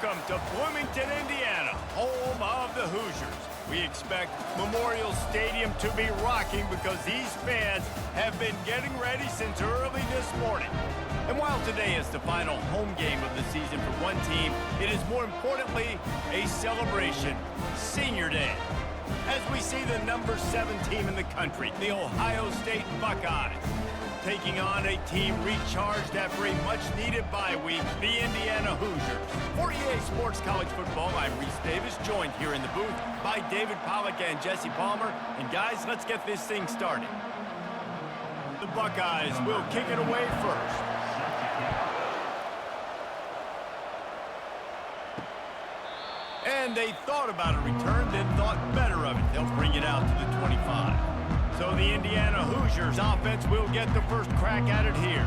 Welcome to Bloomington, Indiana, home of the Hoosiers. We expect Memorial Stadium to be rocking because these fans have been getting ready since early this morning. And while today is the final home game of the season for one team, it is more importantly a celebration, Senior Day. As we see the number 7 team in the country, the Ohio State Buckeyes, taking on a team recharged after a much-needed bye week, the Indiana Hoosiers. For EA Sports College Football, I'm Reese Davis, joined here in the booth by David Pollack and Jesse Palmer. And guys, let's get this thing started. The Buckeyes will kick it away first. And they thought about a return, then thought better of it. They'll bring it out to the 25. So the Indiana Hoosiers offense will get the first crack at it here.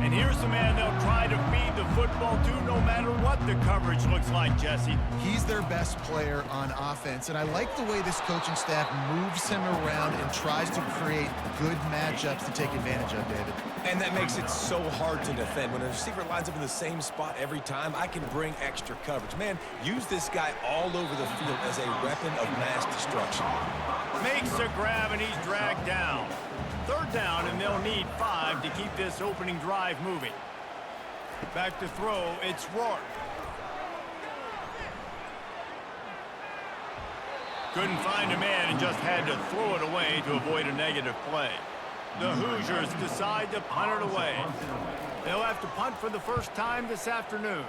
And here's the man they'll try to feed the football to no matter what the coverage looks like, Jesse. He's their best player on offense, and I like the way this coaching staff moves him around and tries to create good matchups to take advantage of, David. And that makes it so hard to defend. When a receiver lines up in the same spot every time, I can bring extra coverage. Man, use this guy all over the field as a weapon of mass destruction. Makes the grab, and he's dragged down. Third down, and they'll need 5 to keep this opening drive moving. Back to throw, it's Rourke. Couldn't find a man and just had to throw it away to avoid a negative play. The Hoosiers decide to punt it away. They'll have to punt for the first time this afternoon.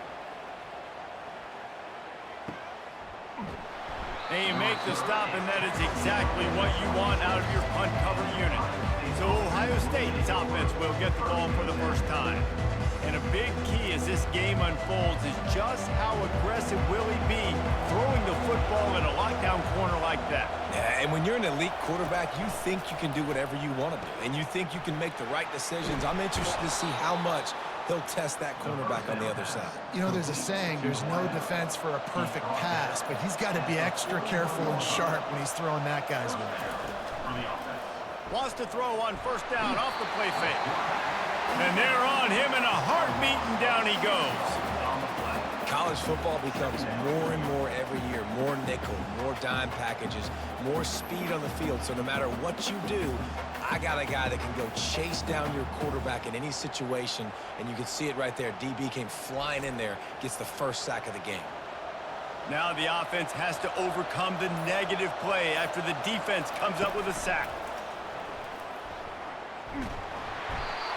They make the stop, and that is exactly what you want out of your punt cover unit. So Ohio State's offense will get the ball for the first time. And a big key as this game unfolds is just how aggressive will he be throwing the football in a lockdown corner like that. Yeah, and when you're an elite quarterback, you think you can do whatever you want to do, and you think you can make the right decisions. I'm interested to see how much he'll test that cornerback on the other side. You know, there's a saying, there's no defense for a perfect pass, but he's got to be extra careful and sharp when he's throwing that guy's way. Wants to throw on first down off the play fake. And they're on him in a heartbeat, and down he goes. College football becomes more and more every year, more nickel, more dime packages, more speed on the field. So no matter what you do, I got a guy that can go chase down your quarterback in any situation, and you can see it right there. DB came flying in there, gets the first sack of the game. Now the offense has to overcome the negative play after the defense comes up with a sack.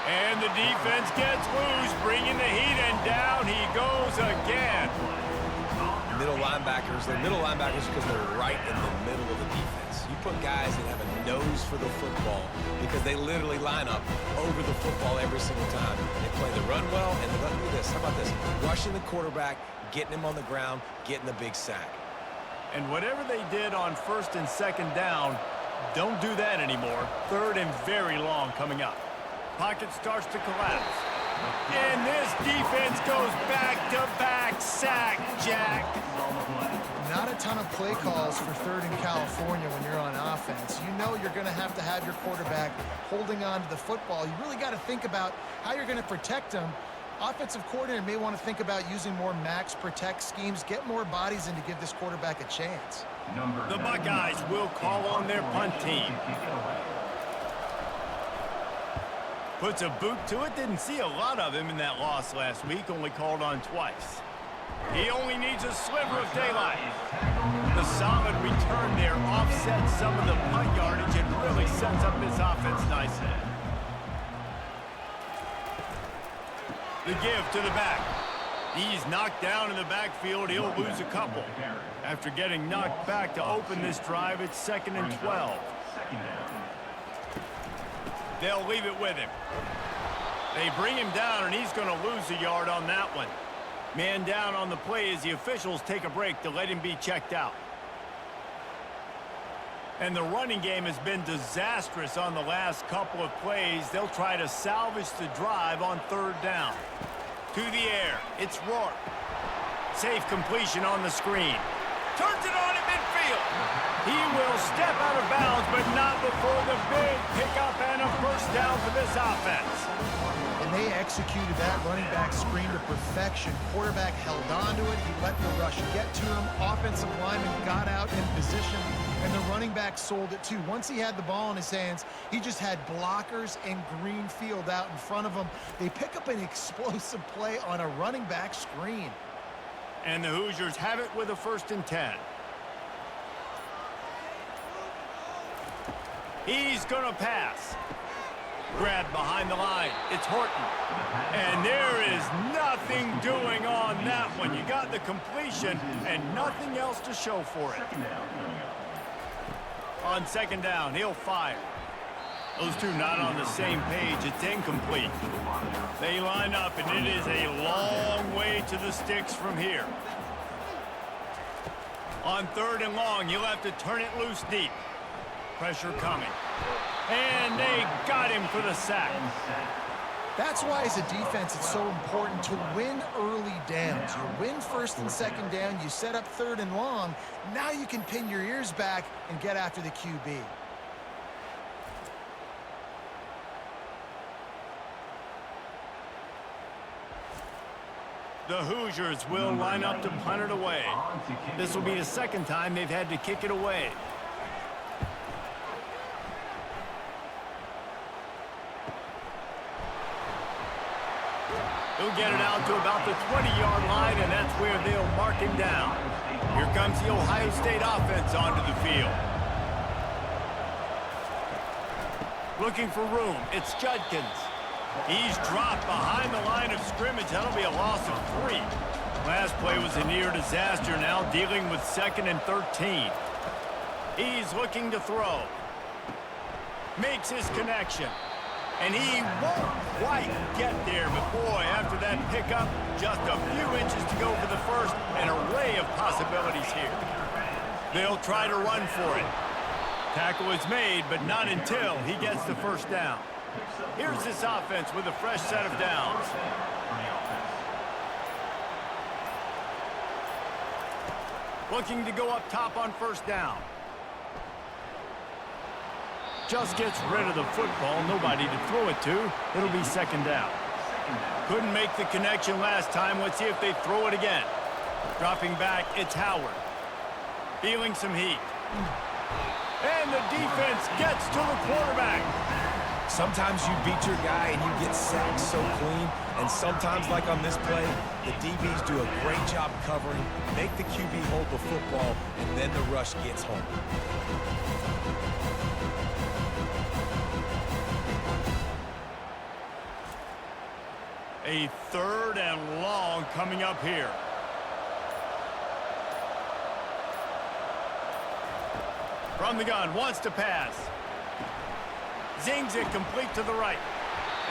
And the defense gets loose, bringing the heat, and down he goes again. Middle linebackers, they're middle linebackers because they're right in the middle of the defense. You put guys that have a nose for the football because they literally line up over the football every single time. They play the run well, and they're going to do this. How about this? Rushing the quarterback, getting him on the ground, getting the big sack. And whatever they did on first and second down, don't do that anymore. Third and very long coming up. Pocket starts to collapse. And this defense goes back-to-back sack, Jack. Not a ton of play calls for third in California when you're on offense. You know you're going to have your quarterback holding on to the football. You really got to think about how you're going to protect him. Offensive coordinator may want to think about using more max protect schemes, get more bodies in to give this quarterback a chance. The Buckeyes will call on their punt team. Puts a boot to it. Didn't see a lot of him in that loss last week. Only called on twice. He only needs a sliver of daylight. The solid return there offsets some of the punt yardage and really sets up this offense nicely. The give to the back. He's knocked down in the backfield. He'll lose a couple. After getting knocked back to open this drive, it's 2nd and 12. They'll leave it with him. They bring him down, and he's going to lose a yard on that one. Man down on the play as the officials take a break to let him be checked out. And the running game has been disastrous on the last couple of plays. They'll try to salvage the drive on third down. To the air, it's Rourke. Safe completion on the screen. Turns it on at midfield. field. He will step out of bounds, but not before the big pickup and a first down for this offense. And they executed that running back screen to perfection. Quarterback held on to it. He let the rush get to him. Offensive lineman got out in position, and the running back sold it too. Once he had the ball in his hands, he just had blockers and green field out in front of him. They pick up an explosive play on a running back screen. And the Hoosiers have it with a 1st and 10. He's going to pass. Grabbed behind the line. It's Horton. And there is nothing doing on that one. You got the completion and nothing else to show for it. On 2nd down, he'll fire. Those two not on the same page. It's incomplete. They line up, and it is a long way to the sticks from here. On 3rd and long, you'll have to turn it loose deep. Pressure coming. And they got him for the sack. That's why, as a defense, it's so important to win early downs. You win 1st and 2nd down, you set up 3rd and long. Now you can pin your ears back and get after the QB. The Hoosiers will line up to punt it away. This will be the 2nd time they've had to kick it away. He'll get it out to about the 20-yard line, and that's where they'll mark him down. Here comes the Ohio State offense onto the field. Looking for room. It's Judkins. He's dropped behind the line of scrimmage. That'll be a loss of 3. Last play was a near disaster, now dealing with 2nd and 13. He's looking to throw. Makes his connection. And he won't quite get there, but boy, after that pickup, just a few inches to go for the first, an array of possibilities here. They'll try to run for it. Tackle is made, but not until he gets the 1st down. Here's this offense with a fresh set of downs. Looking to go up top on 1st down. Just gets rid of the football, nobody to throw it to. It'll be 2nd down. Couldn't make the connection last time. Let's see if they throw it again. Dropping back, it's Howard. Feeling some heat. And the defense gets to the quarterback. Sometimes you beat your guy and you get sacked so clean, and sometimes, like on this play, the DBs do a great job covering, make the QB hold the football, and then the rush gets home. A 3rd and long coming up here. From the gun, wants to pass. Zings it complete to the right.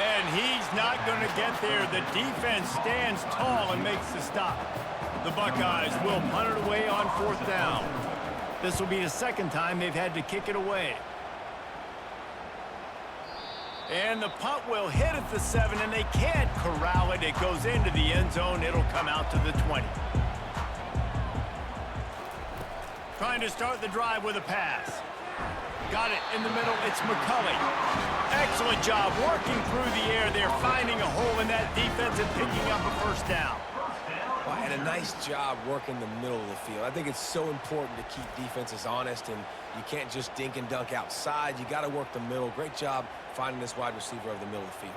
And he's not going to get there. The defense stands tall and makes the stop. The Buckeyes will punt it away on 4th down. This will be the 2nd time they've had to kick it away. And the punt will hit at the 7, and they can't corral it. It goes into the end zone. It'll come out to the 20. Trying to start the drive with a pass. Got it in the middle. It's McCulley. Excellent job working through the air. They're finding a hole in that defense and picking up a 1st down. And a nice job working the middle of the field. I think it's so important to keep defenses honest, and you can't just dink and dunk outside. You got to work the middle. Great job finding this wide receiver over the middle of the field.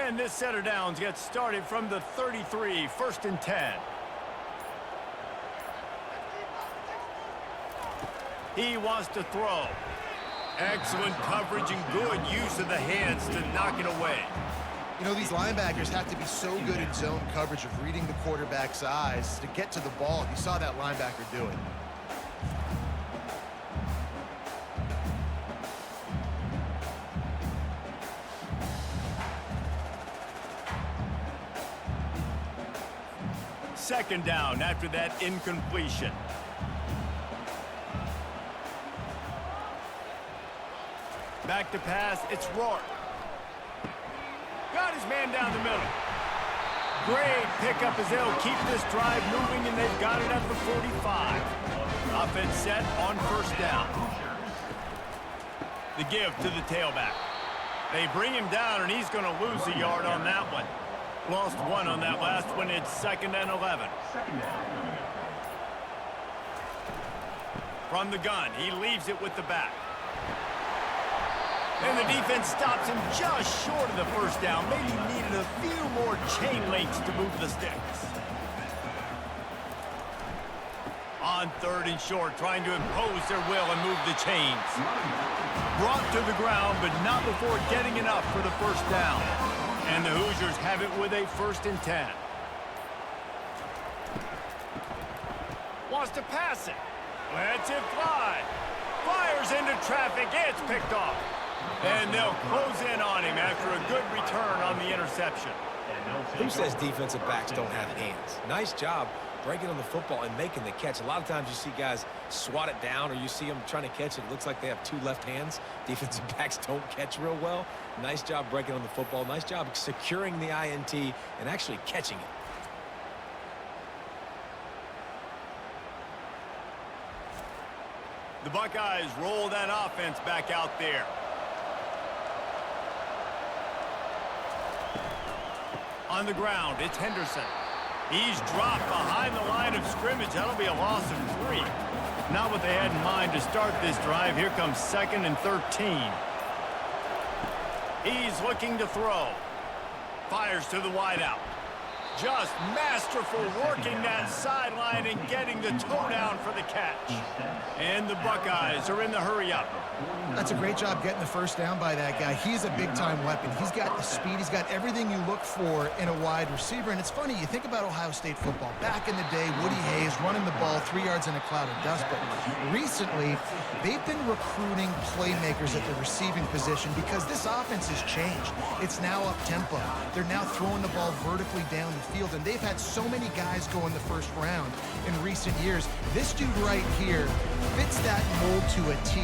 And this set of downs gets started from the 33, 1st and 10. He wants to throw. Excellent coverage and good use of the hands to knock it away. You know, these linebackers have to be so good in zone coverage of reading the quarterback's eyes to get to the ball. You saw that linebacker do it. Second down after that incompletion. Back to pass, it's Rourke. Got his man down the middle. Great pickup as they'll keep this drive moving, and they've got it at the 45. Offense set on first down. The give to the tailback. They bring him down, and he's going to lose a yard on that one. Lost one on that last one. It's 2nd and 11. From the gun, he leaves it with the back. And the defense stops him just short of the first down. Maybe needed a few more chain links to move the sticks. On 3rd and short, trying to impose their will and move the chains. Brought to the ground, but not before getting enough for the first down. And the Hoosiers have it with a 1st and 10. Wants to pass it. Lets it fly. Fires into traffic. It's picked off. And they'll close in on him after a good return on the interception. Who says defensive backs don't have hands? Nice job breaking on the football and making the catch. A lot of times you see guys swat it down, or you see them trying to catch it. It looks like they have 2 left hands. Defensive backs don't catch real well. Nice job breaking on the football. Nice job securing the INT and actually catching it. The Buckeyes roll that offense back out there. On the ground, it's Henderson. He's dropped behind the line of scrimmage. That'll be a loss of 3. Not what they had in mind to start this drive. Here comes 2nd and 13. He's looking to throw. Fires to the wideout. Just masterful working that sideline and getting the toe down for the catch. And the Buckeyes are in the hurry up. That's a great job getting the first down by that guy. He's a big-time weapon. He's got the speed. He's got everything you look for in a wide receiver. And it's funny, you think about Ohio State football. Back in the day, Woody Hayes running the ball 3 yards in a cloud of dust. But recently, they've been recruiting playmakers at the receiving position because this offense has changed. It's now up-tempo. They're now throwing the ball vertically down the field. And they've had so many guys go in the first round in recent years. This dude right here fits that mold to a T.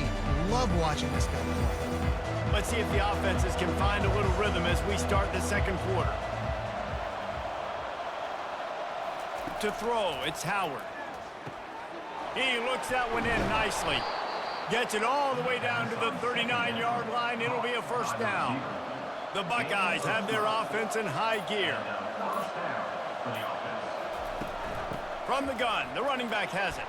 Love watching this guy play. Let's see if the offenses can find a little rhythm as we start the 2nd quarter. To throw, it's Howard. He looks that one in nicely. Gets it all the way down to the 39-yard line. It'll be a first down. The Buckeyes have their offense in high gear. From the gun, the running back has it.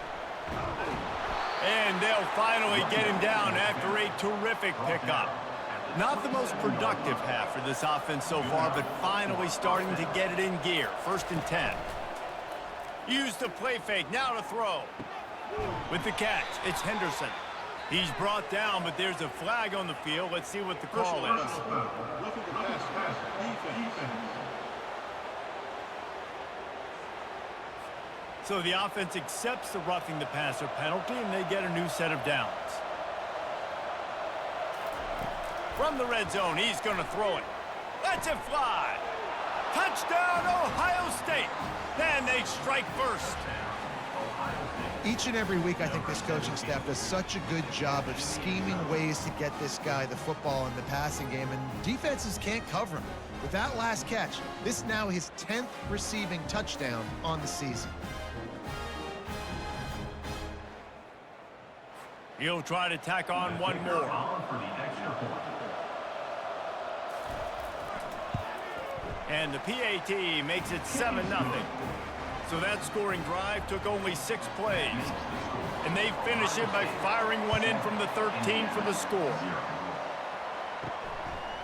And they'll finally get him down after a terrific pickup. Not the most productive half for this offense so far, but finally starting to get it in gear. 1st and 10. Use the play fake, now to throw. With the catch, it's Henderson. He's brought down, but there's a flag on the field. Let's see what the call is. So the offense accepts the roughing the passer penalty, and they get a new set of downs. From the red zone, he's going to throw it. Lets it fly. Touchdown, Ohio State. And they strike first. Each and every week, I think this coaching staff does such a good job of scheming ways to get this guy the football in the passing game, and defenses can't cover him. With that last catch, this is now his 10th receiving touchdown on the season. He'll try to tack on one more. And the PAT makes it 7-0. So that scoring drive took only 6 plays. And they finish it by firing one in from the 13 for the score.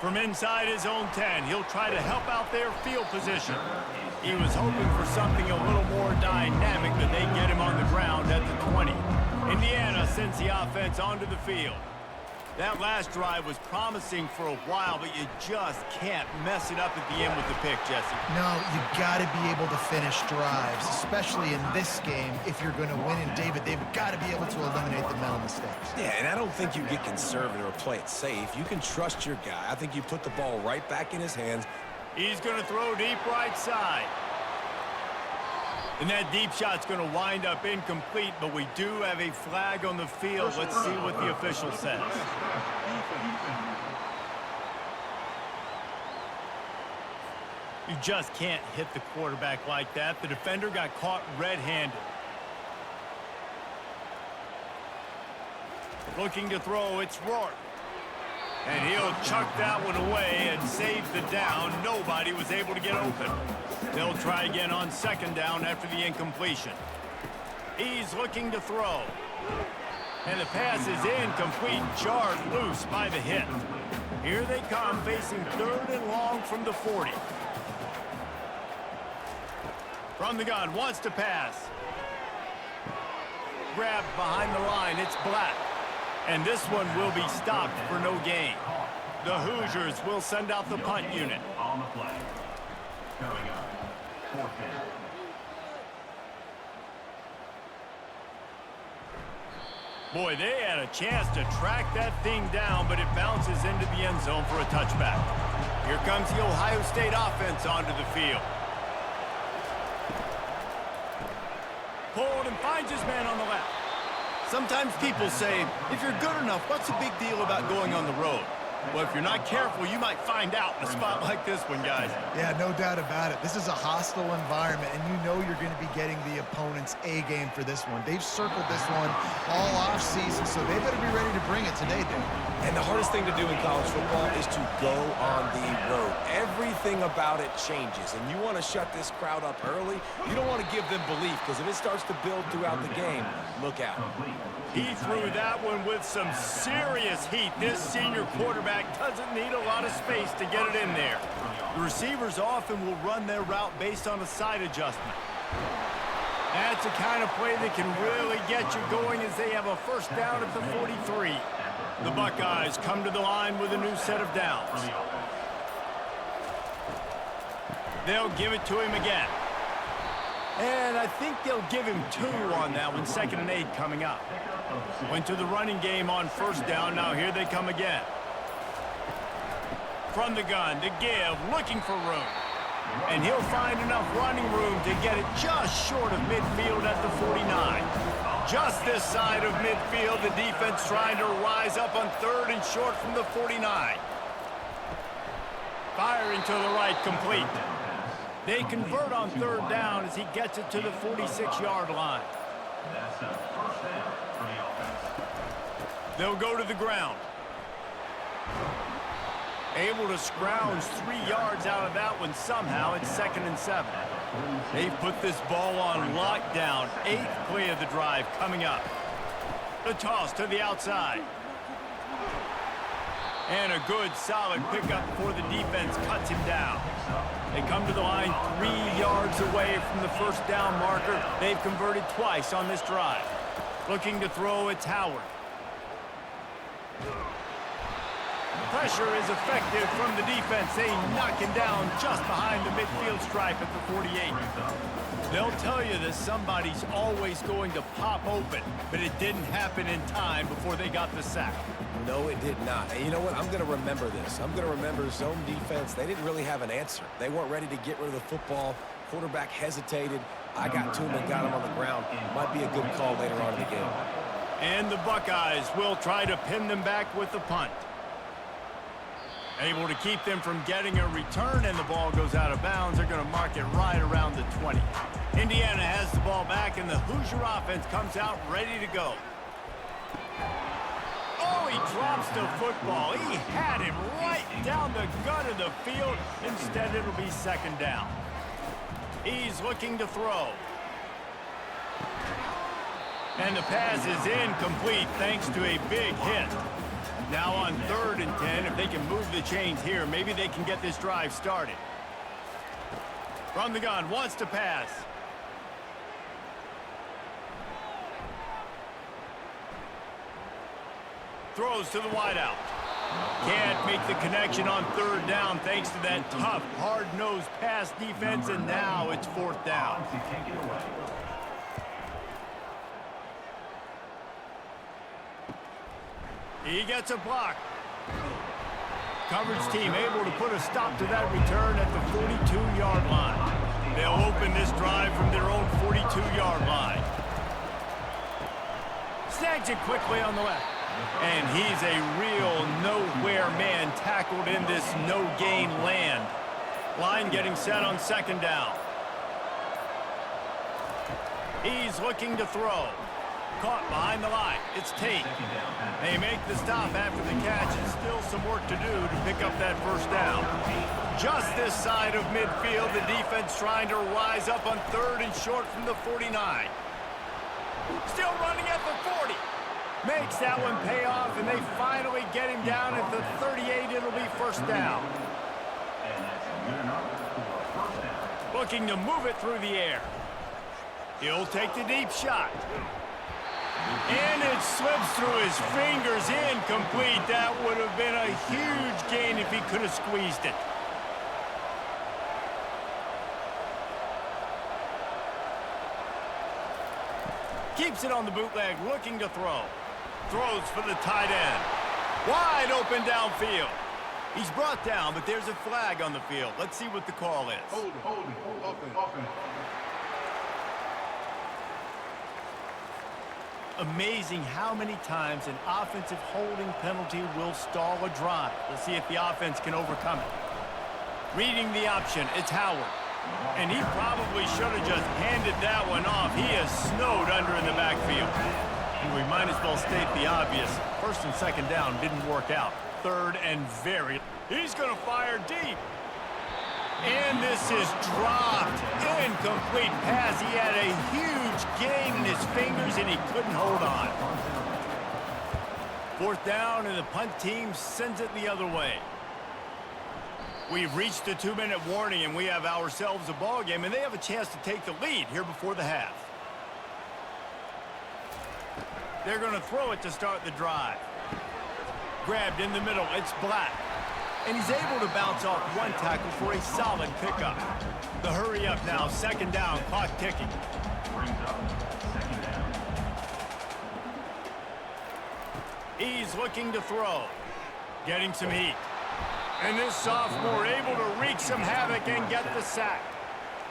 From inside his own 10, he'll try to help out their field position. He was hoping for something a little more dynamic, but they get him on the ground at the 20. Indiana sends the offense onto the field. That last drive was promising for a while, but you just can't mess it up at the end with the pick, Jesse. No, you got to be able to finish drives, especially in this game. If you're going to win, and David, they've got to be able to eliminate the mental mistakes. Yeah, and I don't think you get conservative or play it safe. You can trust your guy. I think you put the ball right back in his hands. He's going to throw deep right side. And that deep shot's going to wind up incomplete, but we do have a flag on the field. Let's see what the official says. You just can't hit the quarterback like that. The defender got caught red-handed. Looking to throw, it's Rourke. And he'll chuck that one away and save the down. Nobody was able to get open. They'll try again on second down after the incompletion. He's looking to throw. And the pass is incomplete, jarred loose by the hit. Here they come, facing third and long from the 40. From the gun, wants to pass. Grabbed behind the line, it's Black. And this one will be stopped for no gain. The Hoosiers will send out the punt unit. On the play. Coming up, 4th down. Boy, they had a chance to track that thing down, but it bounces into the end zone for a touchback. Here comes the Ohio State offense onto the field. Pulled and finds his man on the left. Sometimes people say, if you're good enough, what's the big deal about going on the road? Well, if you're not careful, you might find out in a spot like this one, guys. Yeah, no doubt about it. This is a hostile environment, and you know you're going to be getting the opponent's A game for this one. They've circled this one all off season, so they better be ready to bring it today, dude. And the hardest thing to do in college football is to go on the road. Everything about it changes, and you want to shut this crowd up early. You don't want to give them belief, because if it starts to build throughout the game, look out. He threw that one with some serious heat. This senior quarterback doesn't need a lot of space to get it in there. The receivers often will run their route based on a side adjustment. That's the kind of play that can really get you going as they have a first down at the 43. The Buckeyes come to the line with a new set of downs. They'll give it to him again. And I think they'll give him 2 on that one, 2nd and 8 coming up. Went to the running game on first down. Now here they come again. From the gun, to give, looking for room. And he'll find enough running room to get it just short of midfield at the 49. Just this side of midfield, the defense trying to rise up on 3rd and short from the 49. Firing to the right, complete. They convert on 3rd down as he gets it to the 46-yard line. That's a first down for the offense. They'll go to the ground. Able to scrounge 3 yards out of that one somehow. It's 2nd and 7. They've put this ball on lockdown. 8th play of the drive coming up. The toss to the outside. And a good, solid pickup before the defense cuts him down. They come to the line 3 yards away from the first down marker. They've converted twice on this drive. Looking to throw, it's Howard. Pressure is effective from the defense. They knock him down just behind the midfield stripe at the 48. They'll tell you that somebody's always going to pop open, but it didn't happen in time before they got the sack. No, it did not. And you know what? I'm going to remember this. I'm going to remember zone defense. They didn't really have an answer. They weren't ready to get rid of the football. Quarterback hesitated. I got to him and got him on the ground. Might be a good call later on in the game. And the Buckeyes will try to pin them back with the punt. Able to keep them from getting a return, and the ball goes out of bounds. They're going to mark it right around the 20. Indiana has the ball back, and the Hoosier offense comes out ready to go. Oh, he drops the football. He had him right down the gut of the field. Instead, it'll be 2nd down. He's looking to throw. And the pass is incomplete thanks to a big hit. Now on 3rd and 10, if they can move the chains here, maybe they can get this drive started. From the gun, wants to pass. Throws to the wideout. Can't make the connection on 3rd down thanks to that tough, hard-nosed pass defense, and now it's 4th down. He gets a block. Coverage team able to put a stop to that return at the 42-yard line. They'll open this drive from their own 42-yard line. Snags it quickly on the left. And he's a real nowhere man tackled in this no-gain land. Line getting set on second down. He's looking to throw. Caught behind the line. It's Tate. They make the stop after the catch, and still some work to do to pick up that first down. Just this side of midfield, the defense trying to rise up on third and short from the 49. Still running at the 40. Makes that one pay off, and they finally get him down at the 38. It'll be first down. Looking to move it through the air. He'll take the deep shot. And it slips through his fingers, incomplete. That would have been a huge gain if he could have squeezed it. Keeps it on the bootleg, looking to throw. Throws for the tight end. Wide open downfield. He's brought down, but there's a flag on the field. Let's see what the call is. Hold, offense. Amazing how many times an offensive holding penalty will stall a drive. We'll see if the offense can overcome it. Reading the option, it's Howard. And he probably should have just handed that one off. He is snowed under in the backfield. And we might as well state the obvious. First and second down didn't work out. Third and very. He's going to fire deep. And this is dropped. Incomplete pass. He had a huge gain in his fingers, and he couldn't hold on. Fourth down, and the punt team sends it the other way. We've reached the 2-minute warning, and we have ourselves a ball game, and they have a chance to take the lead here before the half. They're going to throw it to start the drive. Grabbed in the middle. It's Black. And he's able to bounce off one tackle for a solid pickup. The hurry up now, second down, clock ticking. Brings up second down. He's looking to throw. Getting some heat. And this sophomore able to wreak some havoc and get the sack.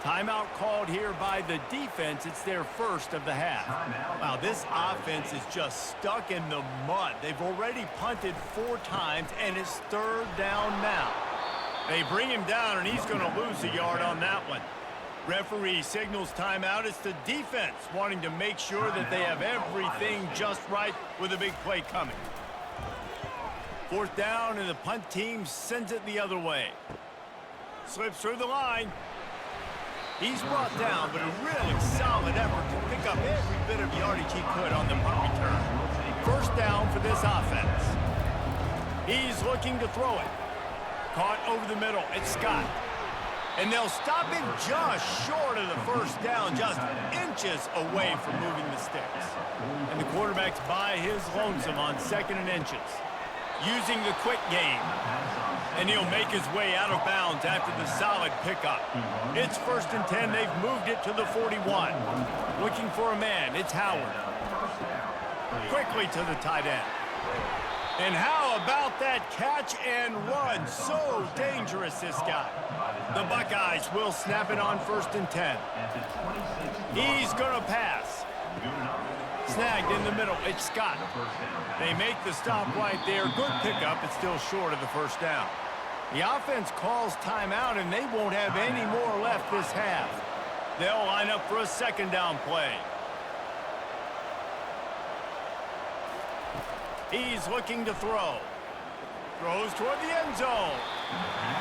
Timeout called here by the defense. It's their first of the half. Wow, this offense is just stuck in the mud. They've already punted 4 times, and it's third down now. They bring him down, and he's going to lose a yard on that one. Referee signals timeout. It's the defense wanting to make sure that they have everything just right with a big play coming. Fourth down, and the punt team sends it the other way. Slips through the line. He's brought down, but a really solid effort to pick up every bit of yardage he could on the punt return. First down for this offense. He's looking to throw it. Caught over the middle. It's Scott. And they'll stop him just short of the first down, just inches away from moving the sticks. And the quarterback's by his lonesome on second and inches. Using the quick game. And he'll make his way out of bounds after the solid pickup. It's first and 10. They've moved it to the 41. Looking for a man. It's Howard. Quickly to the tight end. And how about that catch and run? So dangerous, this guy. The Buckeyes will snap it on first and 10. He's going to pass. Snagged in the middle. It's Scott. They make the stop right there. Good pickup. It's still short of the first down. The offense calls timeout, and they won't have any more left this half. They'll line up for a second down play. He's looking to throw. Throws toward the end zone.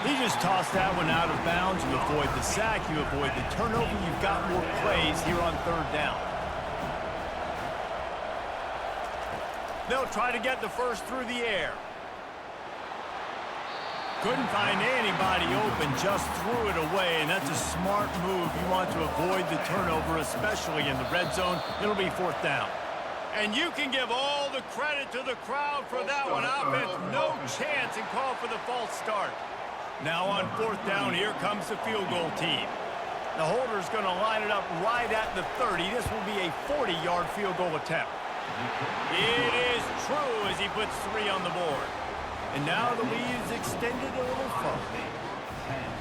He just tossed that one out of bounds. You avoid the sack. You avoid the turnover. You've got more plays here on third down. They'll try to get the first through the air. Couldn't find anybody open, just threw it away, and that's a smart move. You want to avoid the turnover, especially in the red zone. It'll be fourth down. And you can give all the credit to the crowd for that one. Offense, no chance, and call for the false start. Now on fourth down, here comes the field goal team. The holder's going to line it up right at the 30. This will be a 40-yard field goal attempt. It is true as he puts 3 on the board. And now the lead is extended a little further.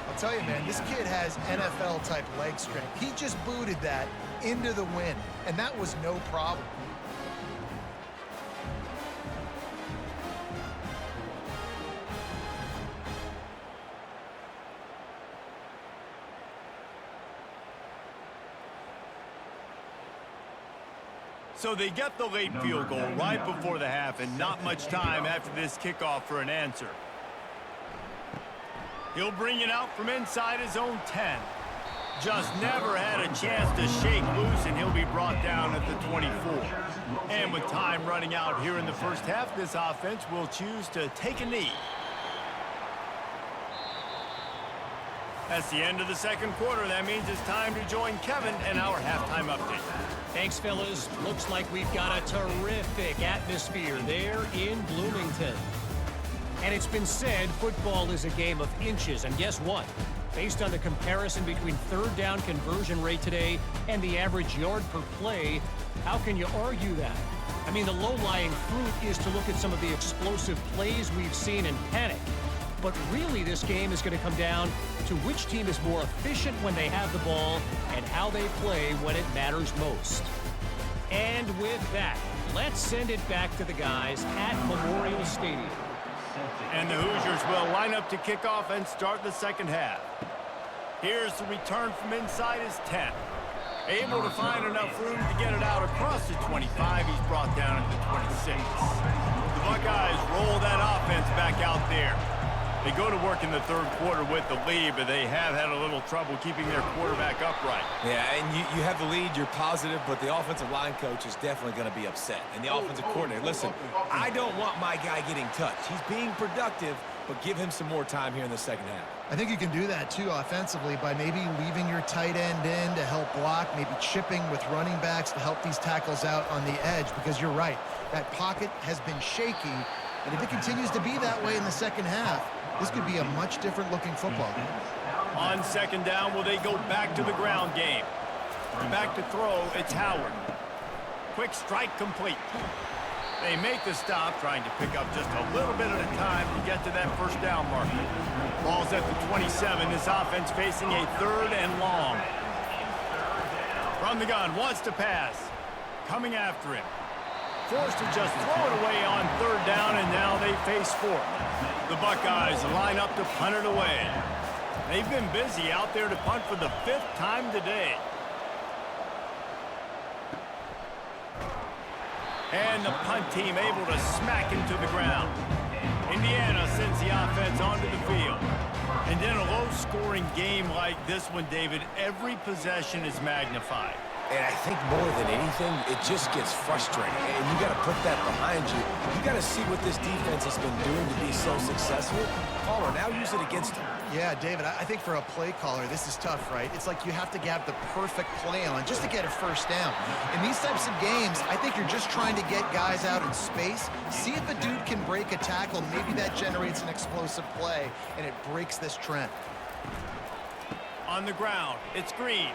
I'll tell you, man, this kid has NFL-type leg strength. He just booted that into the wind, and that was no problem. So they get the late field goal right before the half and not much time after this kickoff for an answer. He'll bring it out from inside his own 10. Just never had a chance to shake loose, and he'll be brought down at the 24. And with time running out here in the first half, this offense will choose to take a knee. That's the end of the second quarter. That means it's time to join Kevin and our halftime update. Thanks, fellas. Looks like we've got a terrific atmosphere there in Bloomington. And it's been said football is a game of inches. And guess what? Based on the comparison between third down conversion rate today and the average yard per play, how can you argue that? I mean, the low-lying fruit is to look at some of the explosive plays we've seen and panic. But really, this game is going to come down to which team is more efficient when they have the ball and how they play when it matters most. And with that, let's send it back to the guys at Memorial Stadium. And the Hoosiers will line up to kick off and start the second half. Here's the return from inside his 10. Able to find enough room to get it out across the 25. He's brought down at the 26. The Buckeyes roll that offense back out there. They go to work in the third quarter with the lead, but they have had a little trouble keeping their quarterback upright. Yeah, and you have the lead, you're positive, but the offensive line coach is definitely going to be upset. And the offensive coordinator, listen, I don't want my guy getting touched. He's being productive, but give him some more time here in the second half. I think you can do that, too, offensively, by maybe leaving your tight end in to help block, maybe chipping with running backs to help these tackles out on the edge, because you're right. That pocket has been shaky, and if it continues to be that way in the second half, this could be a much different looking football game. On second down, will they go back to the ground game? Back to throw, it's Howard. Quick strike complete. They make the stop, trying to pick up just a little bit at a time to get to that first down marker. Ball's at the 27. This offense facing a third and long. From the gun, wants to pass. Coming after him. Forced to just throw it away on third down, and now they face fourth. The Buckeyes line up to punt it away. They've been busy out there to punt for the 5th time today. And the punt team able to smack him to the ground. Indiana sends the offense onto the field. And in a low-scoring game like this one, David, every possession is magnified. And I think more than anything, it just gets frustrating. And you got to put that behind you. You got to see what this defense has been doing to be so successful. Caller, now use it against them. Yeah, David, I think for a play caller, this is tough, right? It's like you have to have the perfect play on just to get a first down. In these types of games, I think you're just trying to get guys out in space, see if a dude can break a tackle. Maybe that generates an explosive play, and it breaks this trend. On the ground, it's Green.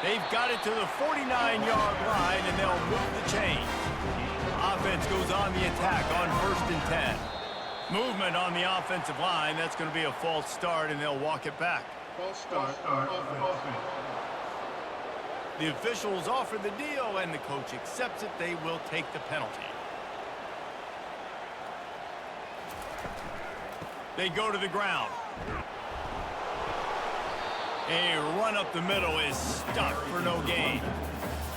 They've got it to the 49-yard line, and they'll move the chains. Offense goes on the attack on 1st and 10. Movement on the offensive line. That's going to be a false start, and they'll walk it back. False start offense. The officials offer the deal, and the coach accepts it. They will take the penalty. They go to the ground. A run up the middle is stuck for no gain.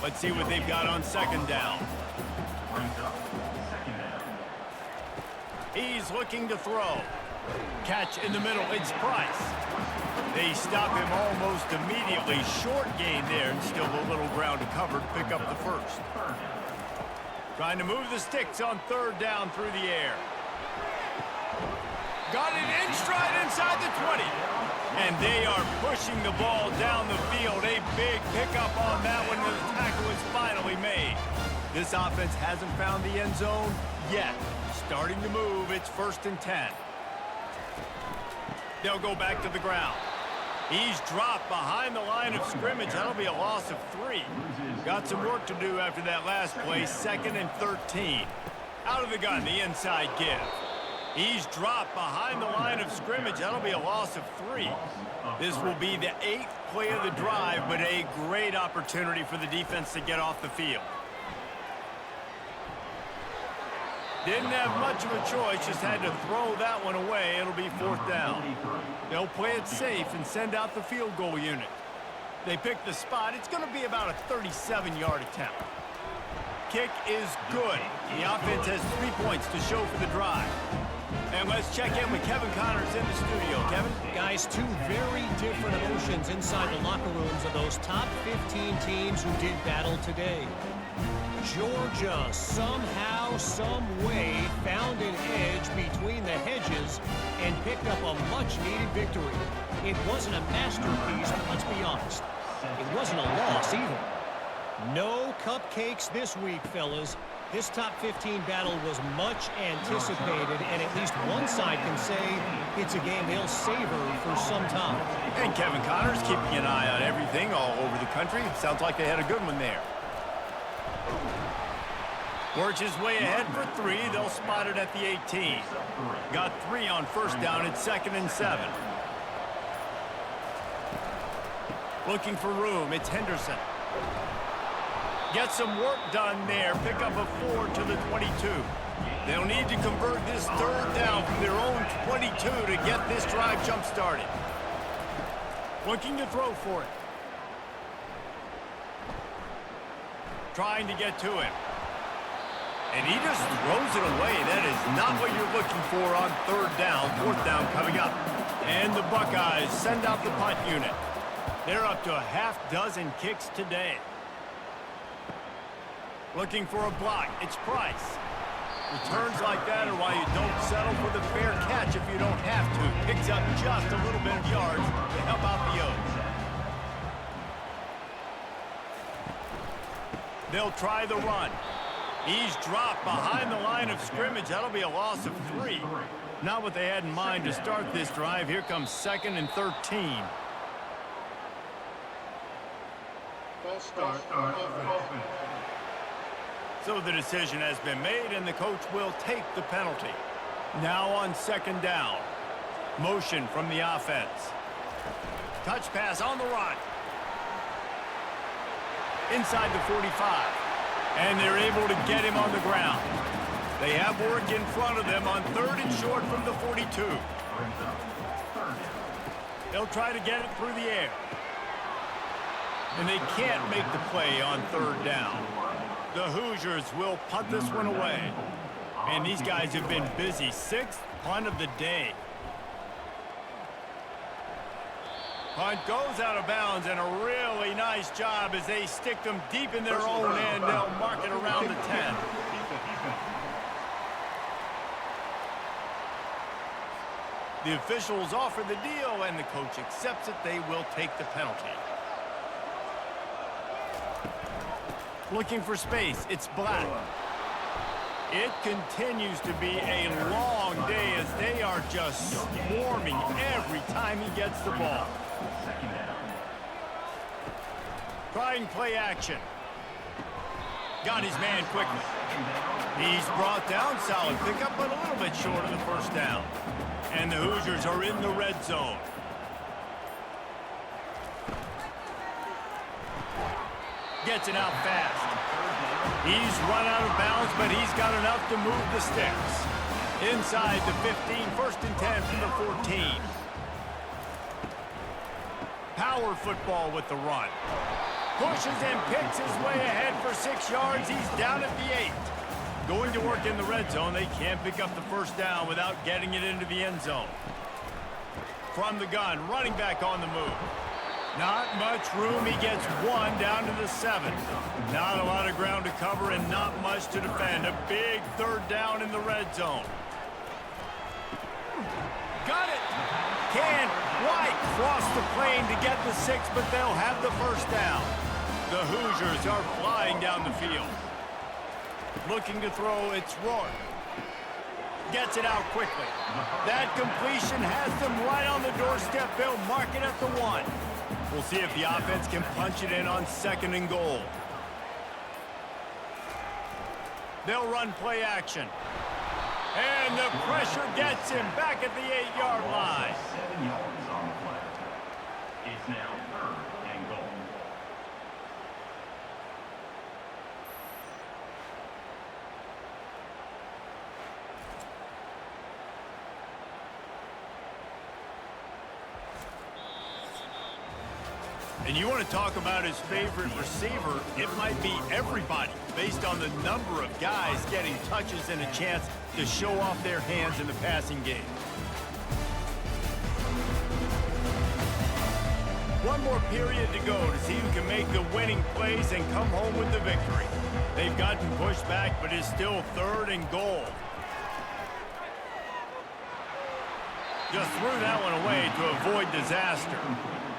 Let's see what they've got on second down. He's looking to throw. Catch in the middle, it's Price. They stop him almost immediately. Short gain there, and still a little ground to cover to pick up the first. Trying to move the sticks on third down through the air. Got it in stride inside the 20. And they are pushing the ball down the field. A big pickup on that one. The tackle is finally made. This offense hasn't found the end zone yet. Starting to move. It's 1st and 10. They'll go back to the ground. He's dropped behind the line of scrimmage. That'll be a loss of 3. Got some work to do after that last play. 2nd and 13. Out of the gun, the inside give. He's dropped behind the line of scrimmage. That'll be a loss of 3. This will be the 8th play of the drive, but a great opportunity for the defense to get off the field. Didn't have much of a choice, just had to throw that one away. It'll be 4th down. They'll play it safe and send out the field goal unit. They pick the spot. It's going to be about a 37-yard attempt. kick is good. The offense has 3 points to show for the drive. And let's check in with Kevin Connors in the studio. Kevin? Guys, two very different emotions inside the locker rooms of those top 15 teams who did battle today. Georgia somehow, some way found an edge between the hedges and picked up a much-needed victory. It wasn't a masterpiece, but let's be honest, it wasn't a loss either. No cupcakes this week, fellas. This top 15 battle was much anticipated, and at least one side can say it's a game they'll savor for some time. And Kevin Connors keeping an eye on everything all over the country. Sounds like they had a good one there. Works his way ahead for 3. They'll spot it at the 18. Got 3 on first down. It's 2nd and 7. Looking for room. It's Henderson. Get some work done there. Pick up a 4 to the 22. They'll need to convert this 3rd down from their own 22 to get this drive jump started. Looking to throw for it. Trying to get to him. And he just throws it away. That is not what you're looking for on 3rd down. 4th down coming up. And the Buckeyes send out the punt unit. They're up to a half-dozen kicks today. Looking for a block. It's Price. Returns like that are why you don't settle for the fair catch if you don't have to. Picks up just a little bit of yards to help out the Oaks. They'll try the run. He's dropped behind the line of scrimmage. That'll be a loss of 3. Not what they had in mind to start this drive. Here comes 2nd and 13. False start offense. So the decision has been made, and the coach will take the penalty. Now on 2nd down. Motion from the offense. Touch pass on the run. Inside the 45. And they're able to get him on the ground. They have work in front of them on 3rd and short from the 42. They'll try to get it through the air. And they can't make the play on 3rd down. The Hoosiers will punt this one away. And these guys have been busy. 6th punt of the day. Punt goes out of bounds, and a really nice job as they stick them deep in their own end. They'll mark it around the 10. The officials offer the deal, and the coach accepts it. They will take the penalty. Looking for space. It's Black. It continues to be a long day as they are just swarming every time he gets the ball. Trying play action. Got his man quickly. He's brought down. Solid pickup, but a little bit short of the 1st down. And the Hoosiers are in the red zone. Gets it out fast. He's run out of bounds, but he's got enough to move the sticks. Inside the 15, 1st and 10 from the 14. Power football with the run. Pushes and picks his way ahead for 6 yards. He's down at the 8. Going to work in the red zone. They can't pick up the 1st down without getting it into the end zone. From the gun, running back on the move. Not much room. He gets 1 down to the 7. Not a lot of ground to cover and not much to defend. A big 3rd down in the red zone. Got it. Can't quite cross the plane to get the 6, but they'll have the 1st down. The Hoosiers are flying down the field. Looking to throw, it's Rourke. Gets it out quickly. That completion has them right on the doorstep. They'll mark it at the 1. We'll see if the offense can punch it in on 2nd and goal. They'll run play action. And the pressure gets him back at the 8-yard line. 7 yards on the play. It's now 3rd and goal. And you want to talk about his favorite receiver, it might be everybody, based on the number of guys getting touches and a chance to show off their hands in the passing game. One more period to go to see who can make the winning plays and come home with the victory. They've gotten pushed back, but it's still 3rd and goal. Just threw that one away to avoid disaster.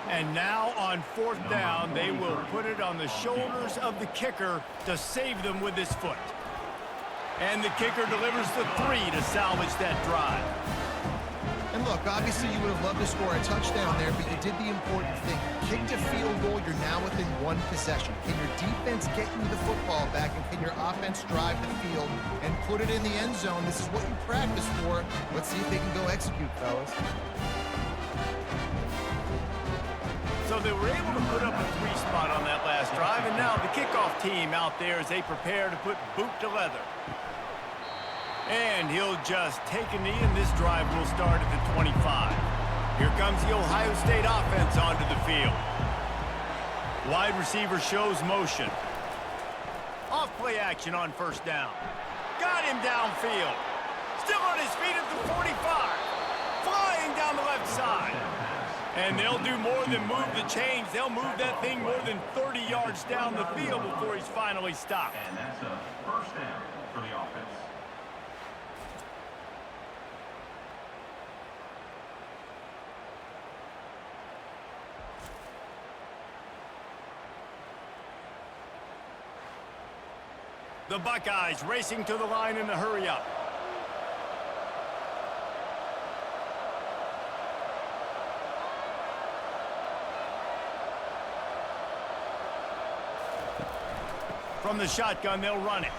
And now on 4th down, they will put it on the shoulders of the kicker to save them with his foot. And the kicker delivers the 3 to salvage that drive. And look, obviously you would have loved to score a touchdown there, but you did the important thing. Kicked a field goal, you're now within 1 possession. Can your defense get you the football back, and can your offense drive the field and put it in the end zone? This is what you practice for. Let's see if they can go execute, fellas. So they were able to put up a 3 spot on that last drive, and now the kickoff team out there as they prepare to put boot to leather. And he'll just take a knee, and this drive will start at the 25. Here comes the Ohio State offense onto the field. Wide receiver shows motion. Off play action on 1st down. Got him downfield. Still on his feet at the 45. Flying down the left side. And they'll do more than move the chains. They'll move that thing more than 30 yards down the field before he's finally stopped. And that's a 1st down for the offense. The Buckeyes racing to the line in a hurry-up. From the shotgun, they'll run it.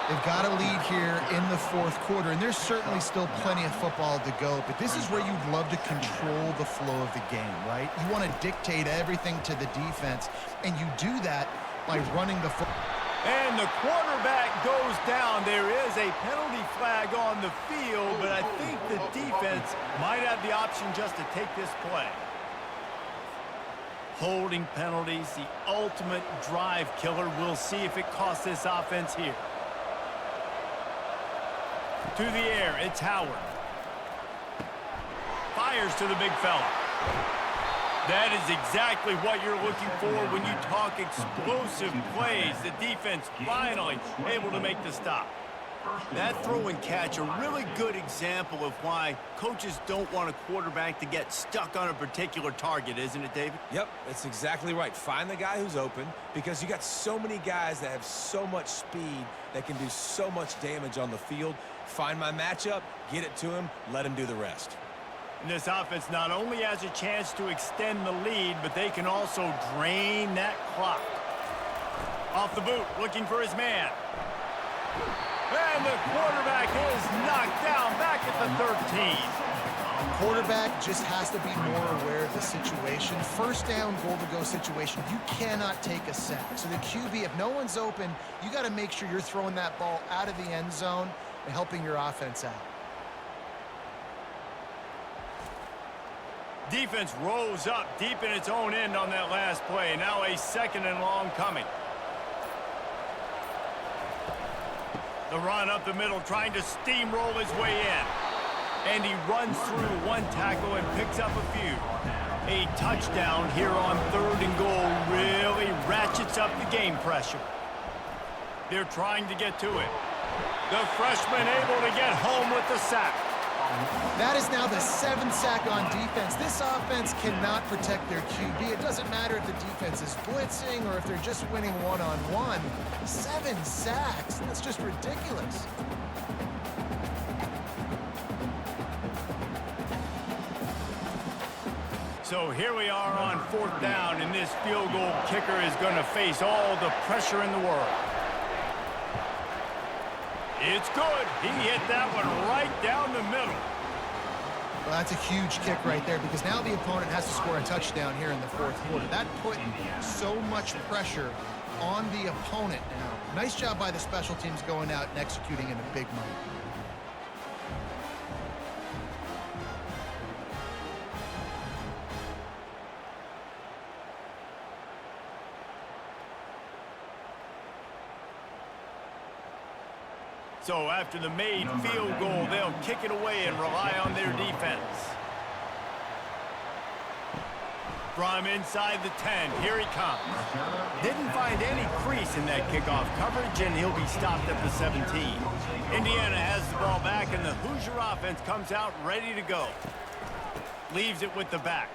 They've got a lead here in the 4th quarter, and there's certainly still plenty of football to go, but this is where you'd love to control the flow of the game, right? You want to dictate everything to the defense, and you do that by running the football. And the quarterback goes down. There is a penalty flag on the field, but I think the defense might have the option just to take this play. Holding penalties, the ultimate drive killer. We'll see if it costs this offense here. To the air, it's Howard. Fires to the big fella. That is exactly what you're looking for when you talk explosive plays. The defense finally able to make the stop. That throw and catch, a really good example of why coaches don't want a quarterback to get stuck on a particular target, isn't it, David? Yep, that's exactly right. Find the guy who's open, because you got so many guys that have so much speed that can do so much damage on the field. Find my matchup, get it to him, let him do the rest. And this offense not only has a chance to extend the lead, but they can also drain that clock. Off the boot, looking for his man. And the quarterback is knocked down back at the 13. Quarterback just has to be more aware of the situation. 1st down, goal-to-go situation, you cannot take a sack. So the QB, if no one's open, you got to make sure you're throwing that ball out of the end zone and helping your offense out. Defense rose up deep in its own end on that last play. Now a 2nd and long coming. The run up the middle, trying to steamroll his way in. And he runs through 1 tackle and picks up a few. A touchdown here on 3rd and goal really ratchets up the game pressure. They're trying to get to it. The freshman able to get home with the sack. That is now the 7th sack on defense. This offense cannot protect their QB. It doesn't matter if the defense is blitzing or if they're just winning one-on-one. 7 sacks, that's just ridiculous. So here we are on 4th down, and this field goal kicker is going to face all the pressure in the world. It's good. He hit that one right down the middle. Well, that's a huge kick right there, because now the opponent has to score a touchdown here in the 4th quarter. That put so much pressure on the opponent now. Nice job by the special teams going out and executing in a big moment. So after the made field goal, they'll kick it away and rely on their defense. From inside the 10, here he comes. Didn't find any crease in that kickoff coverage, and he'll be stopped at the 17. Indiana has the ball back, and the Hoosier offense comes out ready to go. Leaves it with the back.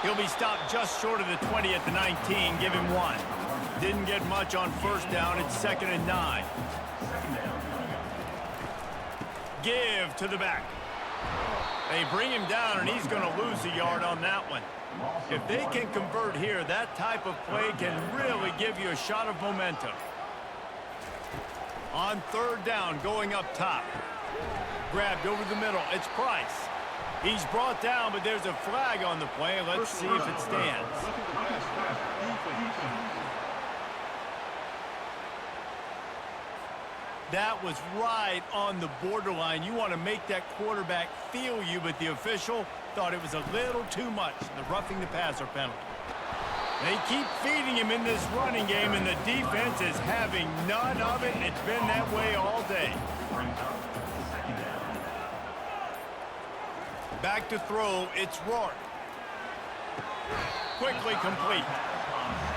He'll be stopped just short of the 20 at the 19, give him 1. Didn't get much on first down, it's 2nd and 9. Give to the back. They bring him down, and he's going to lose a yard on that one. If they can convert here, that type of play can really give you a shot of momentum. On 3rd down, going up top. Grabbed over the middle. It's Price. He's brought down, but there's a flag on the play. Let's see if it stands. That was right on the borderline. You want to make that quarterback feel you, but the official thought it was a little too much, the roughing the passer penalty. They keep feeding him in this running game, and the defense is having none of it. It's been that way all day. Back to throw, it's Rourke. Quickly complete.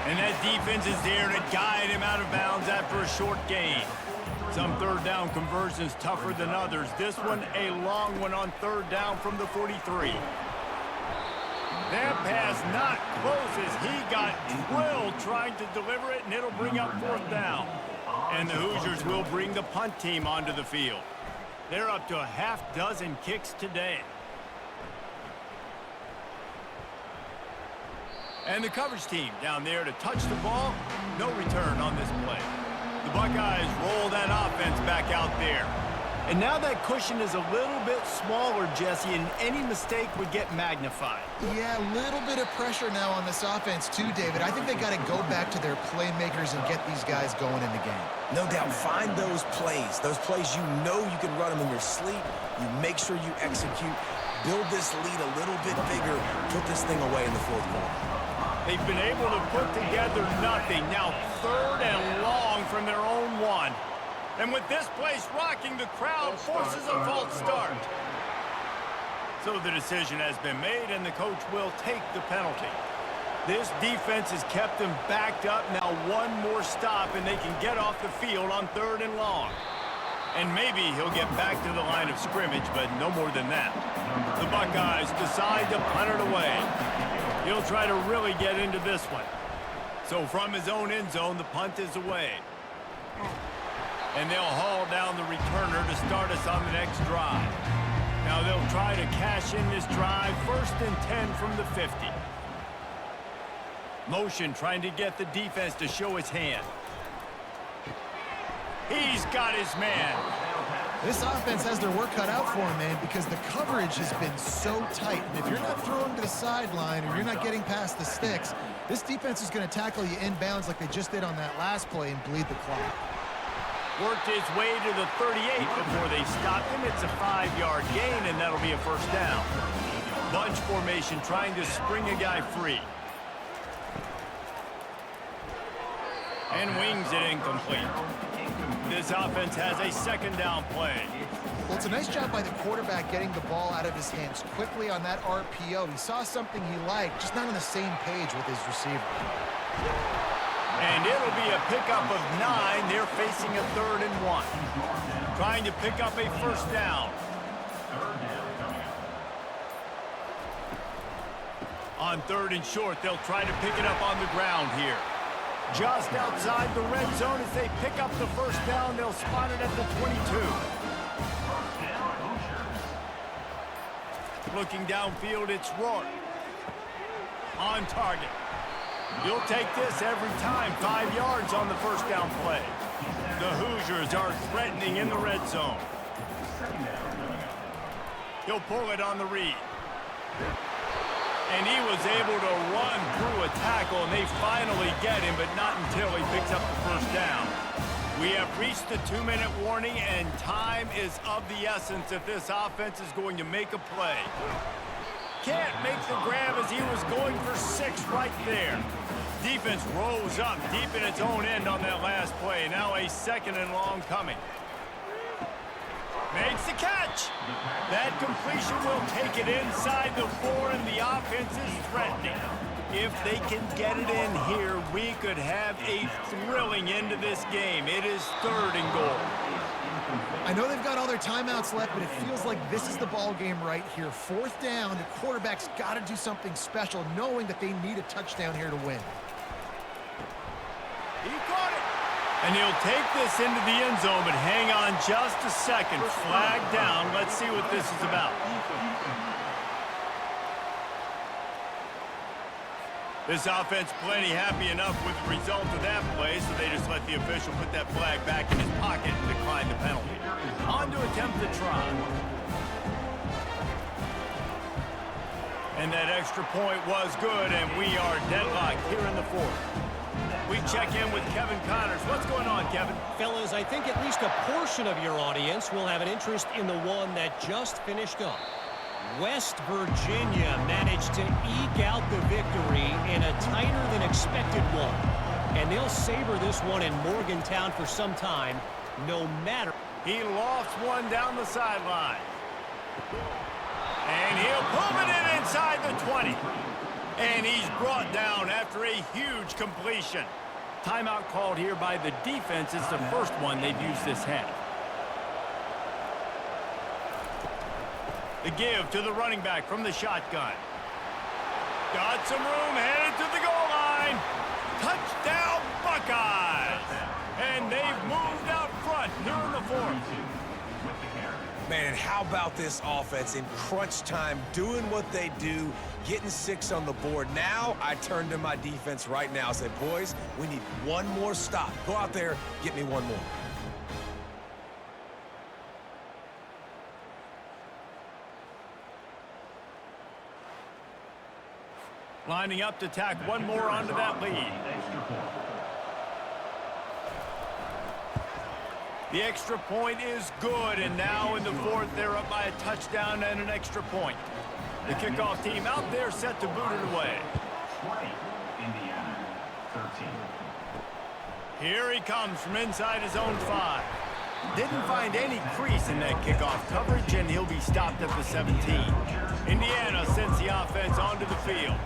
And that defense is there to guide him out of bounds after a short gain. Some 3rd down conversions tougher than others. This one, a long one on 3rd down from the 43. That pass not close as he got drilled trying to deliver it, and it'll bring up 4th down. And the Hoosiers will bring the punt team onto the field. They're up to a half-dozen kicks today. And the coverage team down there to touch the ball. No return on this play. The Buckeyes roll that offense back out there. And now that cushion is a little bit smaller, Jesse, and any mistake would get magnified. Yeah, a little bit of pressure now on this offense too, David. I think they got to go back to their playmakers and get these guys going in the game. No doubt. Find those plays you know you can run them in your sleep. You make sure you execute. Build this lead a little bit bigger. Put this thing away in the 4th quarter. They've been able to put together nothing. Now 3rd and long from their own 1. And with this place rocking, the crowd forces a false start. So the decision has been made, and the coach will take the penalty. This defense has kept them backed up. Now 1 more stop, and they can get off the field on 3rd and long. And maybe he'll get back to the line of scrimmage, but no more than that. The Buckeyes decide to punt it away. He'll try to really get into this one. So from his own end zone, the punt is away. And they'll haul down the returner to start us on the next drive. Now they'll try to cash in this drive. 1st and 10 from the 50. Motion trying to get the defense to show his hand. He's got his man. This offense has their work cut out for him, man, because the coverage has been so tight. And if you're not throwing to the sideline or you're not getting past the sticks, this defense is going to tackle you inbounds like they just did on that last play and bleed the clock. Worked his way to the 38 before they stopped him. It's a 5-yard gain, and that'll be a 1st down. Bunch formation trying to spring a guy free. And wings it incomplete. This offense has a 2nd down play. Well, it's a nice job by the quarterback getting the ball out of his hands quickly on that RPO. He saw something he liked, just not on the same page with his receiver. And it'll be a pickup of 9. They're facing a 3rd and 1. Trying to pick up a 1st down. On 3rd and short, they'll try to pick it up on the ground here. Just outside the red zone as they pick up the 1st down. They'll spot it at the 22. Looking downfield, it's Rourke. On target. You'll take this every time. 5 yards on the 1st down play. The Hoosiers are threatening in the red zone. He'll pull it on the read. And he was able to run through a tackle, and they finally get him, but not until he picks up the 1st down. We have reached the 2-minute warning, and time is of the essence if this offense is going to make a play. Can't make the grab as he was going for 6 right there. Defense rose up deep in its own end on that last play. Now a 2nd and long coming. Makes the catch. That completion will take it inside the 4, and the offense is threatening. If they can get it in here, we could have a thrilling end to this game. It is 3rd and goal. I know they've got all their timeouts left, but it feels like this is the ball game right here. 4th down, the quarterback's got to do something special, knowing that they need a touchdown here to win. He caught it. And he'll take this into the end zone, but hang on just a second. Flag down. Let's see what this is about. This offense plenty happy enough with the result of that play, so they just let the official put that flag back in his pocket and decline the penalty. On to attempt the try. And that extra point was good, and we are deadlocked here in the 4th. We check in with Kevin Connors. What's going on, Kevin? Fellas, I think at least a portion of your audience will have an interest in the one that just finished up. West Virginia managed to eke out the victory in a tighter-than-expected one. And they'll savor this one in Morgantown for some time, no matter. He lofts one down the sideline. And he'll pull it in inside the 20. And he's brought down after a huge completion. Timeout called here by the defense. It's the first one they've used this half. The give to the running back from the shotgun. Got some room, headed to the goal line. Touchdown, Buckeyes! And they've moved out front here in the 4th. Man, and how about this offense in crunch time, doing what they do, getting 6 on the board. Now, I turn to my defense right now and say, boys, we need one more stop. Go out there, get me one more. Lining up to tack one more onto that lead. The extra point is good, and now in the 4th, they're up by a touchdown and an extra point. The kickoff team out there set to boot it away. 20, Indiana, 13. Here he comes from inside his own 5. Didn't find any crease in that kickoff coverage, and he'll be stopped at the 17. Indiana sends the offense onto the field.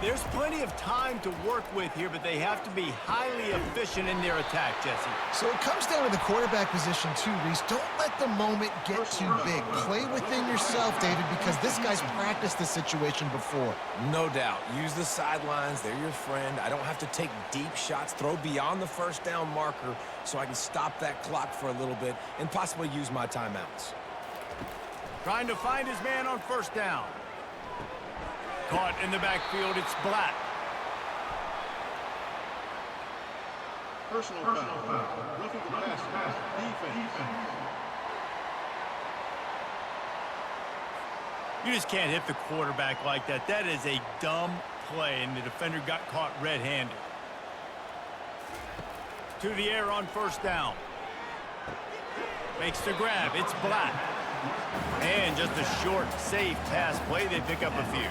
There's plenty of time to work with here, but they have to be highly efficient in their attack, Jesse. So it comes down to the quarterback position too, Reese. Don't let the moment get too big. Play within yourself, David, because this guy's practiced this situation before. No doubt. Use the sidelines. They're your friend. I don't have to take deep shots. Throw beyond the 1st down marker so I can stop that clock for a little bit and possibly use my timeouts. Trying to find his man on 1st down. Caught in the backfield, it's Black. Personal foul. Roughing the passer. Defense. You just can't hit the quarterback like that. That is a dumb play, and the defender got caught red-handed. To the air on 1st down. Makes the grab. It's Black. And just a short, safe pass play. They pick up a few.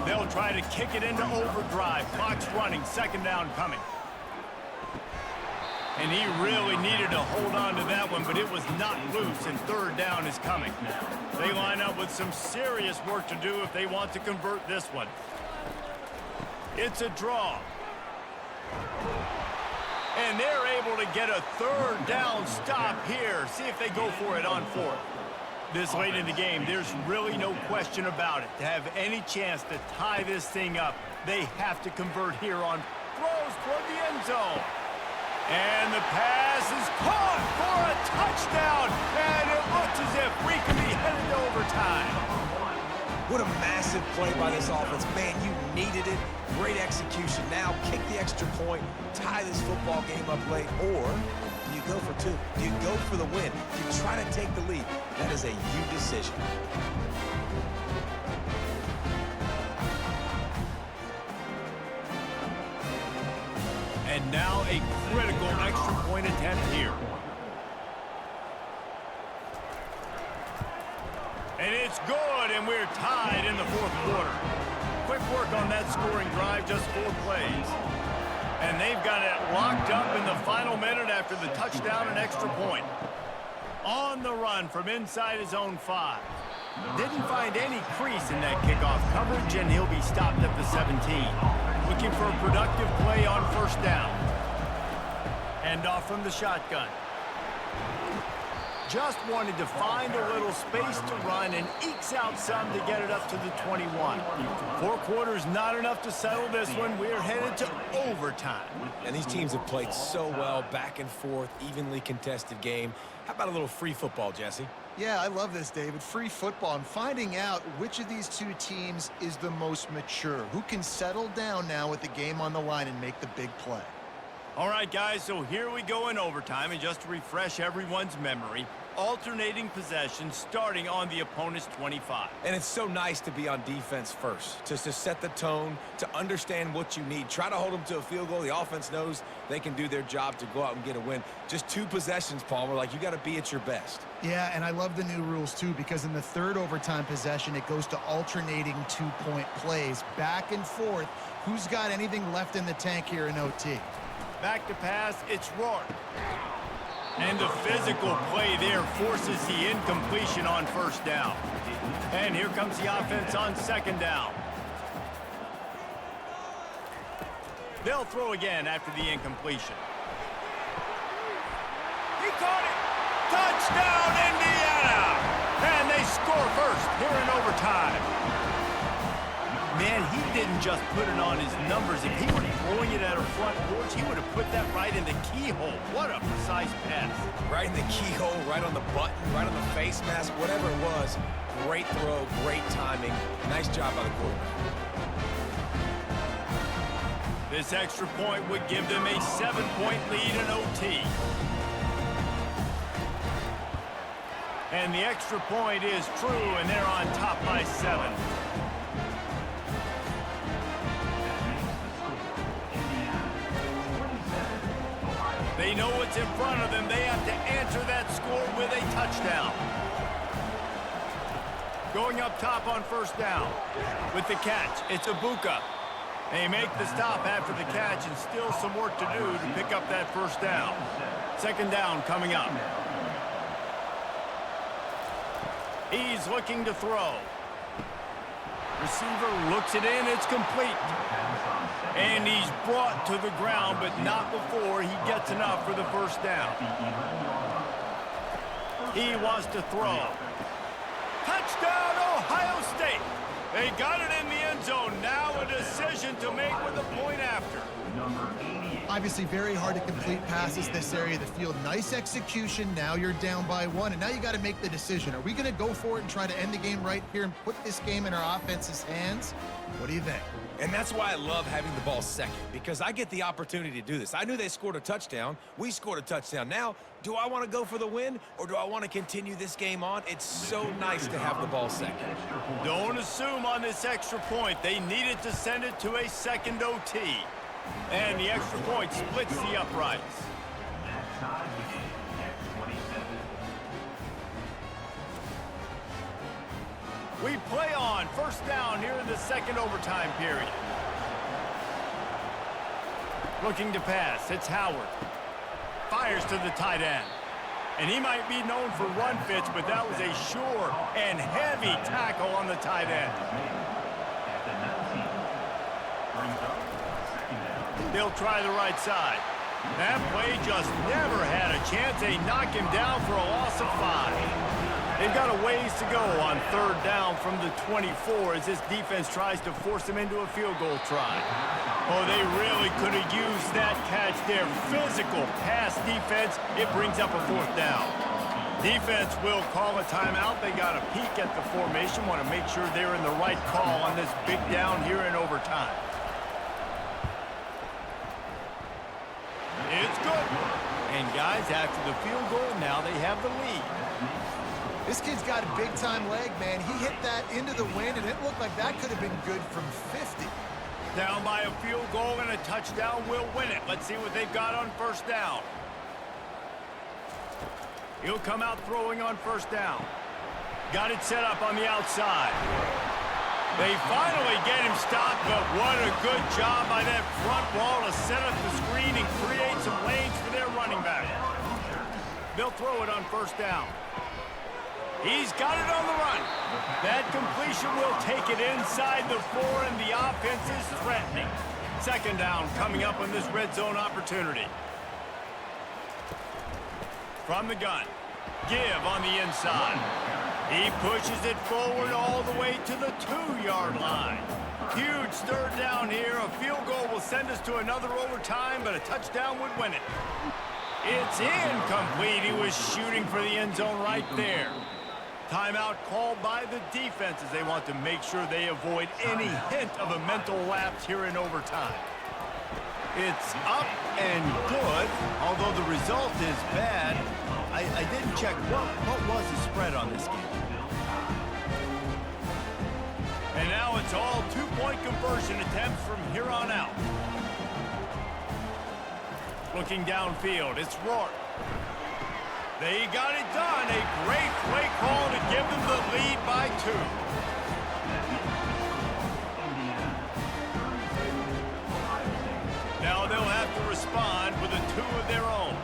They'll try to kick it into overdrive. Clock's running. 2nd down coming. And he really needed to hold on to that one, but it was not loose, and 3rd down is coming. They line up with some serious work to do if they want to convert this one. It's a draw. And they're able to get a 3rd down stop here. See if they go for it on 4th. This late in the game, there's really no question about it. To have any chance to tie this thing up, they have to convert here on throws toward the end zone. And the pass is caught for a touchdown. And it looks as if we could be headed to overtime. What a massive play by this offense. Man, you needed it. Great execution. Now kick the extra point, tie this football game up late, or do you go for 2? Do you go for the win? Do you try to take the lead? That is a you decision. And now a critical extra point attempt here. And it's good, and we're tied in the 4th quarter. Quick work on that scoring drive, just 4 plays. And they've got it locked up in the final minute after the touchdown and extra point. On the run from inside his own 5. Didn't find any crease in that kickoff coverage, and he'll be stopped at the 17. Looking for a productive play on first down. Hand off from the shotgun. Just wanted to find a little space to run and ekes out some to get it up to the 21. 4 quarters not enough to settle this one. We're headed to overtime. And these teams have played so well, back and forth, evenly contested game. How about a little free football, Jesse? Yeah, I love this, David. Free football. I'm finding out which of these two teams is the most mature. Who can settle down now with the game on the line and make the big play. All right, guys, so here we go in overtime, and just to refresh everyone's memory, alternating possession starting on the opponent's 25. And it's so nice to be on defense first, just to set the tone, to understand what you need. Try to hold them to a field goal. The offense knows they can do their job to go out and get a win. Just 2 possessions, Palmer, like you got to be at your best. Yeah, and I love the new rules, too, because in the 3rd overtime possession, it goes to alternating 2-point plays, back and forth. Who's got anything left in the tank here in OT? Back to pass, it's Rourke. And the physical play there forces the incompletion on first down. And here comes the offense on 2nd down. They'll throw again after the incompletion. He caught it! Touchdown, Indiana! And they score first here in overtime. Man, he didn't just put it on his numbers. If he were throwing it at a front porch, he would have put that right in the keyhole. What a precise pass. Right in the keyhole, right on the button, right on the face mask, whatever it was. Great throw, great timing. Nice job by the quarterback. This extra point would give them a 7-point lead in OT. And the extra point is true, and they're on top by 7. They know what's in front of them. They have to answer that score with a touchdown. Going up top on first down. With the catch, it's Ibuka. They make the stop after the catch, and still some work to do to pick up that first down. 2nd down coming up. He's looking to throw. Receiver looks it in. It's complete. And he's brought to the ground, but not before he gets enough for the first down. He wants to throw. Touchdown, Ohio State. They got it in the end zone. Now a decision to make with a point after. Obviously, very hard to complete passes this area of the field. Nice execution. Now you're down by 1, and now you got to make the decision. Are we going to go for it and try to end the game right here and put this game in our offense's hands? What do you think? And that's why I love having the ball second, because I get the opportunity to do this. I knew they scored a touchdown. We scored a touchdown. Now, do I want to go for the win, or do I want to continue this game on? It's so nice to have the ball second. Don't assume on this extra point. They needed to send it to a second OT. And the extra point splits the uprights. We play on first down here in the 2nd overtime period. Looking to pass, it's Howard. Fires to the tight end. And he might be known for run fits, but that was a sure and heavy tackle on the tight end. They'll try the right side. That play just never had a chance. They knock him down for a loss of 5. They've got a ways to go on 3rd down from the 24 as this defense tries to force them into a field goal try. Oh, they really could have used that catch there. Physical pass defense. It brings up a 4th down. Defense will call a timeout. They got a peek at the formation. Want to make sure they're in the right call on this big down here in overtime. It's good. And guys, after the field goal, now they have the lead. This kid's got a big-time leg, man. He hit that into the wind, and it looked like that could have been good from 50. Down by a field goal and a touchdown will win it. Let's see what they've got on first down. He'll come out throwing on first down. Got it set up on the outside. They finally get him stopped, but what a good job by that front wall to set up the screen and create some lanes for their running back. They'll throw it on first down. He's got it on the run. That completion will take it inside the 4, and the offense is threatening. Second down coming up on this red zone opportunity. From the gun. Give on the inside. He pushes it forward all the way to the 2-yard line. Huge third down here. A field goal will send us to another overtime, but a touchdown would win it. It's incomplete. He was shooting for the end zone right there. Timeout called by the defense as they want to make sure they avoid any hint of a mental lapse here in overtime. It's up and good, although the result is bad. I didn't check what was the spread on this game. And now it's all 2-point conversion attempts from here on out. Looking downfield, it's Rourke. They got it done. A great play call to give them the lead by 2. Now they'll have to respond with a 2 of their own.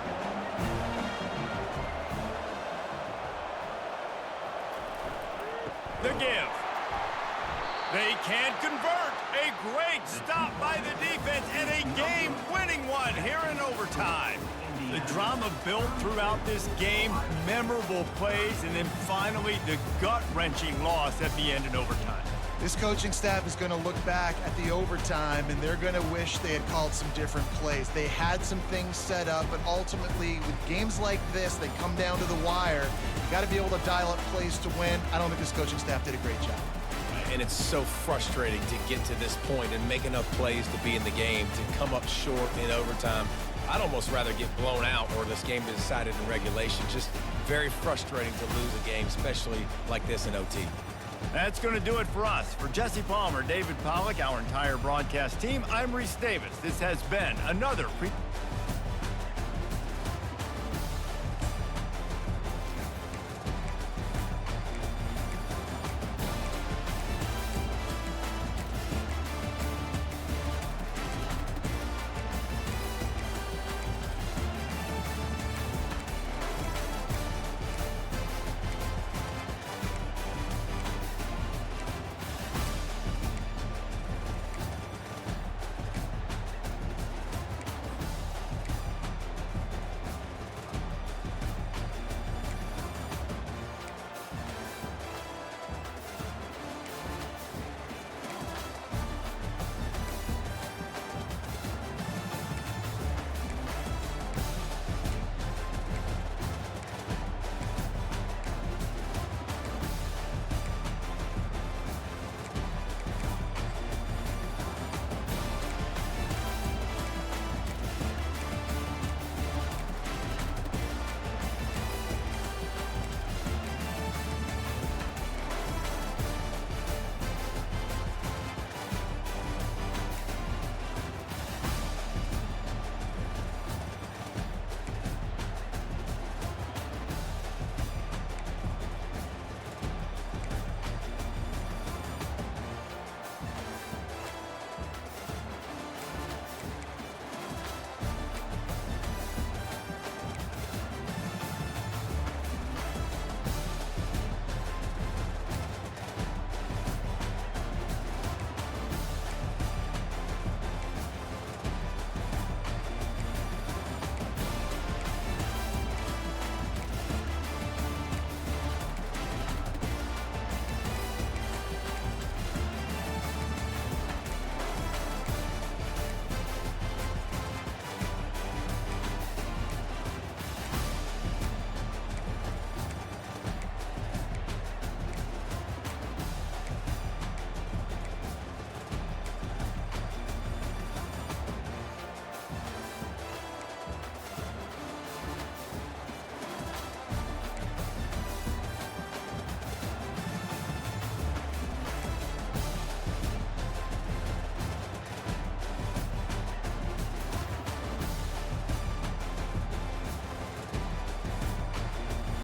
The give. They can't convert. A great stop by the defense and a game-winning one here in overtime. The drama built throughout this game, memorable plays, and then finally the gut-wrenching loss at the end in overtime. This coaching staff is going to look back at the overtime, and they're going to wish they had called some different plays. They had some things set up, but ultimately, with games like this, they come down to the wire. You got to be able to dial up plays to win. I don't think this coaching staff did a great job. And it's so frustrating to get to this point and make enough plays to be in the game, to come up short in overtime. I'd almost rather get blown out or this game be decided in regulation. Just very frustrating to lose a game, especially like this in OT. That's going to do it for us. For Jesse Palmer, David Pollack, our entire broadcast team, I'm Reese Davis. This has been another